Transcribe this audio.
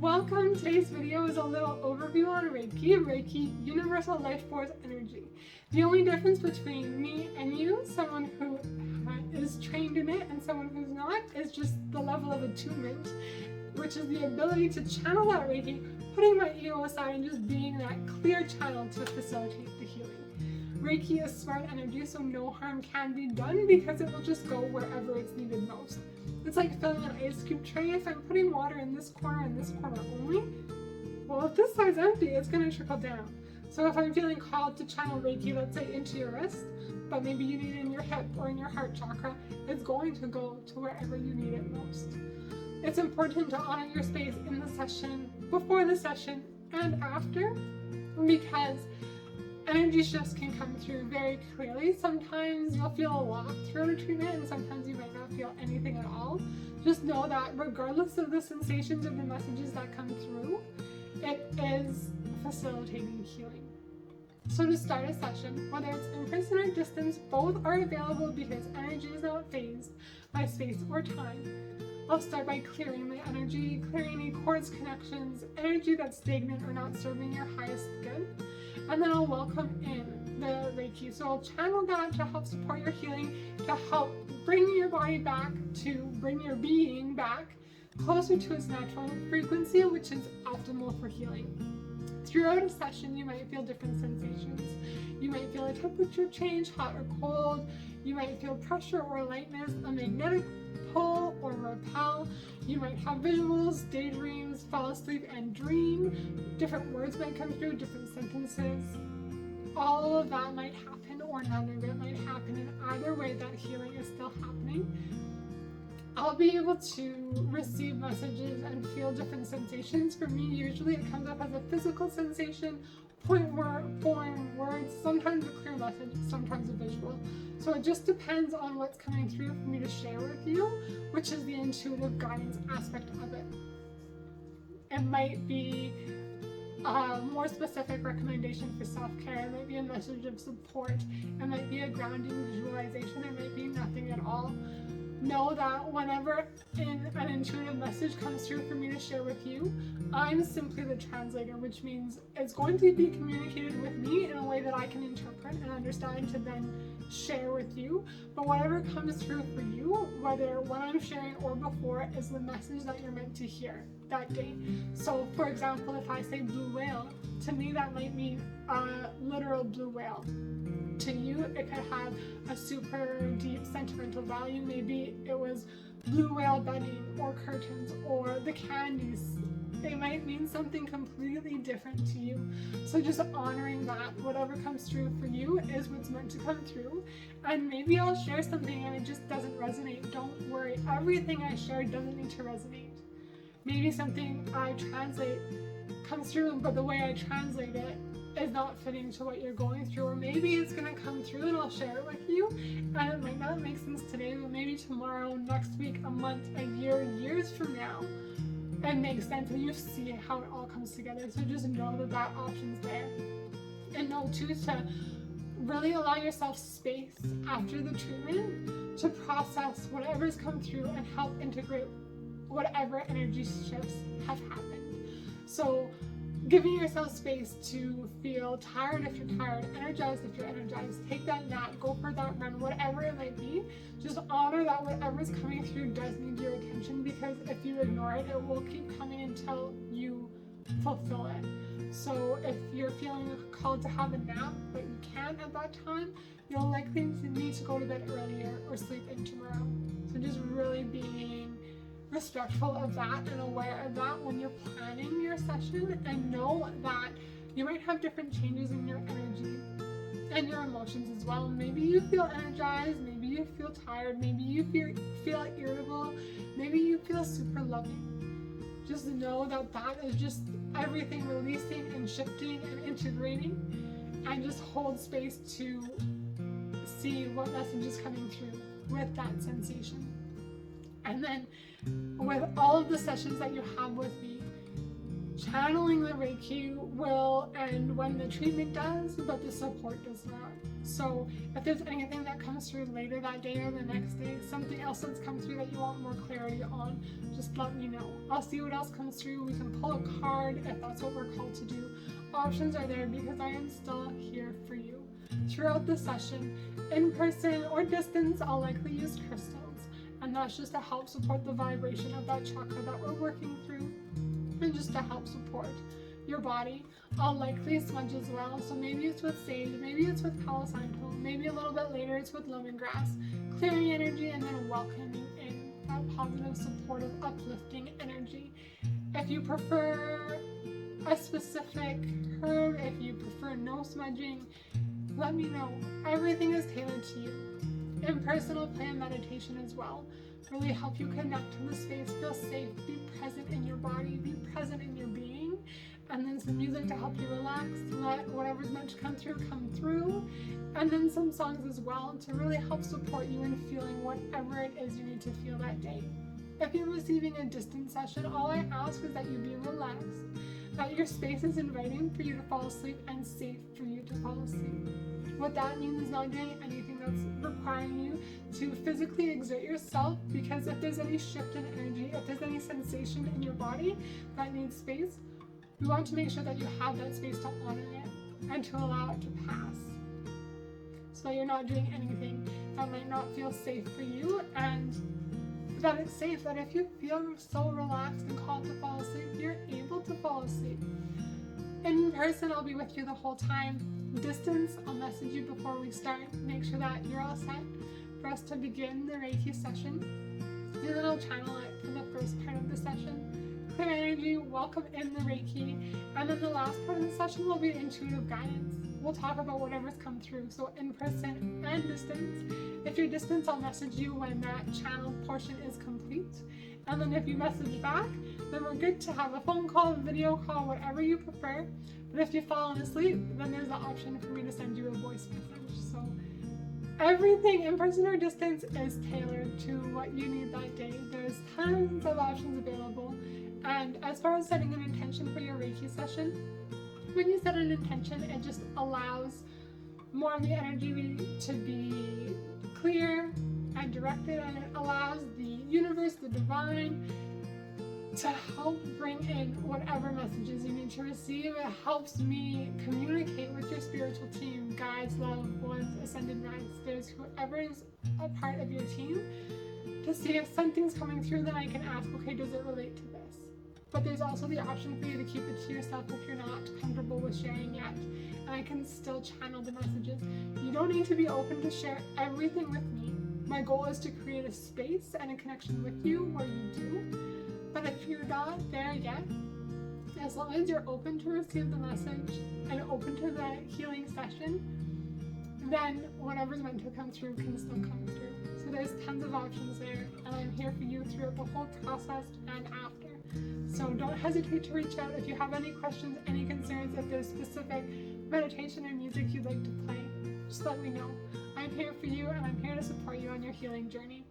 Welcome. Today's video is a little overview on Reiki, Universal Life Force Energy. The only difference between me and you, someone who is trained in it and someone who's not, is just the level of attunement, which is the ability to channel that Reiki, putting my ego aside and just being that clear channel to facilitate the healing. Reiki is smart energy, so no harm can be done because it will just go wherever it's needed most. It's like filling an ice cube tray. If I'm putting water in this corner and this corner only, well, if this side's empty, it's going to trickle down. So if I'm feeling called to channel Reiki, let's say into your wrist, but maybe you need it in your hip or in your heart chakra, it's going to go to wherever you need it most. It's important to honor your space in the session, before the session, and after, because energy shifts can come through very clearly. Sometimes you'll feel a lot throughout a treatment and sometimes you might not feel anything at all. Just know that regardless of the sensations or the messages that come through, it is facilitating healing. So to start a session, whether it's in person or distance, both are available because energy is not phased by space or time. I'll start by clearing my energy, clearing any cords, connections, energy that's stagnant or not serving your highest good. And then I'll welcome in the Reiki. So I'll channel that to help support your healing, to help bring your body back, to bring your being back closer to its natural frequency, which is optimal for healing. Throughout a session, you might feel different sensations. You might feel a temperature change, hot or cold. You might feel pressure or lightness, a magnetic pull or repel. You might have visuals, daydreams, fall asleep and dream. Different words might come through, different sentences. All of that might happen or none of it might happen. In either way, that healing is still happening. I'll be able to receive messages and feel different sensations. For me, usually it comes up as a physical sensation, point form words, sometimes a clear message, sometimes a visual. So it just depends on what's coming through for me to share with you, which is the intuitive guidance aspect of it. It might be a more specific recommendation for self-care. It might be a message of support. It might be a grounding visualization. It might be nothing at all. Know that whenever an intuitive message comes through for me to share with you, I'm simply the translator, which means it's going to be communicated with me in a way that I can interpret and understand to then share with you. But whatever comes through for you, whether when I'm sharing or before, is the message that you're meant to hear that day. So for example, if I say blue whale, to me that might mean a literal blue whale. To you, it could have a super deep sentimental value. Maybe it was blue whale bedding or curtains or the candies. It might mean something completely different to you. So just honoring that, whatever comes through for you is what's meant to come through. And maybe I'll share something and it just doesn't resonate. Don't worry, everything I share doesn't need to resonate. Maybe something I translate comes through, but the way I translate it is not fitting to what you're going through, or maybe it's going to come through and I'll share it with you and it might not make sense today, but maybe tomorrow, next week, a month, a year, years from now it makes sense and you see how it all comes together. So just know that that option's there, and know too to really allow yourself space after the treatment to process whatever's come through and help integrate whatever energy shifts have happened. So giving yourself space to feel tired if you're tired, energized if you're energized, take that nap, go for that run, whatever it might be. Just honor that whatever's coming through does need your attention, because if you ignore it, it will keep coming until you fulfill it. So if you're feeling called to have a nap, but you can't at that time, you'll likely need to go to bed earlier or sleep in tomorrow. So just really being respectful of that and aware of that when you're planning your session, and know that you might have different changes in your energy and your emotions as well. Maybe you feel energized, maybe you feel tired, maybe you feel irritable, maybe you feel super loving. Just know that that is just everything releasing and shifting and integrating, and just hold space to see what message is coming through with that sensation. And then with all of the sessions that you have with me, channeling the Reiki will end when the treatment does, but the support does not. So if there's anything that comes through later that day or the next day, something else that's come through that you want more clarity on, just let me know. I'll see what else comes through. We can pull a card if that's what we're called to do. Options are there because I am still here for you. Throughout the session, in person or distance, I'll likely use crystals, and that's just to help support the vibration of that chakra that we're working through, and just to help support your body. I'll likely smudge as well, so maybe it's with sage, maybe it's with Palo Santo, maybe a little bit later it's with lemongrass, clearing energy and then welcoming in that positive, supportive, uplifting energy. If you prefer a specific herb, if you prefer no smudging, let me know. Everything is tailored to you. In person, I'll play a meditation as well. Really help you connect to the space, feel safe, be present in your body, be present in your being, and then some music to help you relax, to let whatever's meant to come through, and then some songs as well to really help support you in feeling whatever it is you need to feel that day. If you're receiving a distance session, all I ask is that you be relaxed, that your space is inviting for you to fall asleep and safe for you to fall asleep. What that means is not doing anything that's requiring you to physically exert yourself, because if there's any shift in energy, if there's any sensation in your body that needs space, we want to make sure that you have that space to honor it and to allow it to pass. So you're not doing anything that might not feel safe for you, and that it's safe, that if you feel so relaxed and called to fall asleep, you're able to fall asleep. In person, I'll be with you the whole time. Distance, I'll message you before we start, make sure that you're all set for us to begin the Reiki session. And then I'll channel it for the first part of the session. Clear energy, welcome in the Reiki, and then the last part of the session will be intuitive guidance. We'll talk about whatever's come through, so in person and distance. If you're distance, I'll message you when that channel portion is complete. And then if you message back, then we're good to have a phone call, video call, whatever you prefer. But if you've fallen asleep, then there's the option for me to send you a voice message. So everything, in person or distance, is tailored to what you need that day. There's tons of options available. And as far as setting an intention for your Reiki session, when you set an intention, it just allows more of the energy to be clear and directed, and it allows the universe, the divine, to help bring in whatever messages you need to receive. It helps me communicate with your spiritual team, guides, loved ones, ascended masters, whoever is a part of your team, to see if something's coming through. Then I can ask, okay, does it relate to this? But there's also the option for you to keep it to yourself if you're not comfortable with sharing yet, and I can still channel the messages. You don't need to be open to share everything with me. My goal is to create a space and a connection with you where you do. But if you're not there yet, as long as you're open to receive the message and open to the healing session, then whatever's meant to come through can still come through. So there's tons of options there, and I'm here for you throughout the whole process and after. So don't hesitate to reach out if you have any questions, any concerns, if there's specific meditation or music you'd like to play. Just let me know. I'm here for you, and I'm here to support you on your healing journey.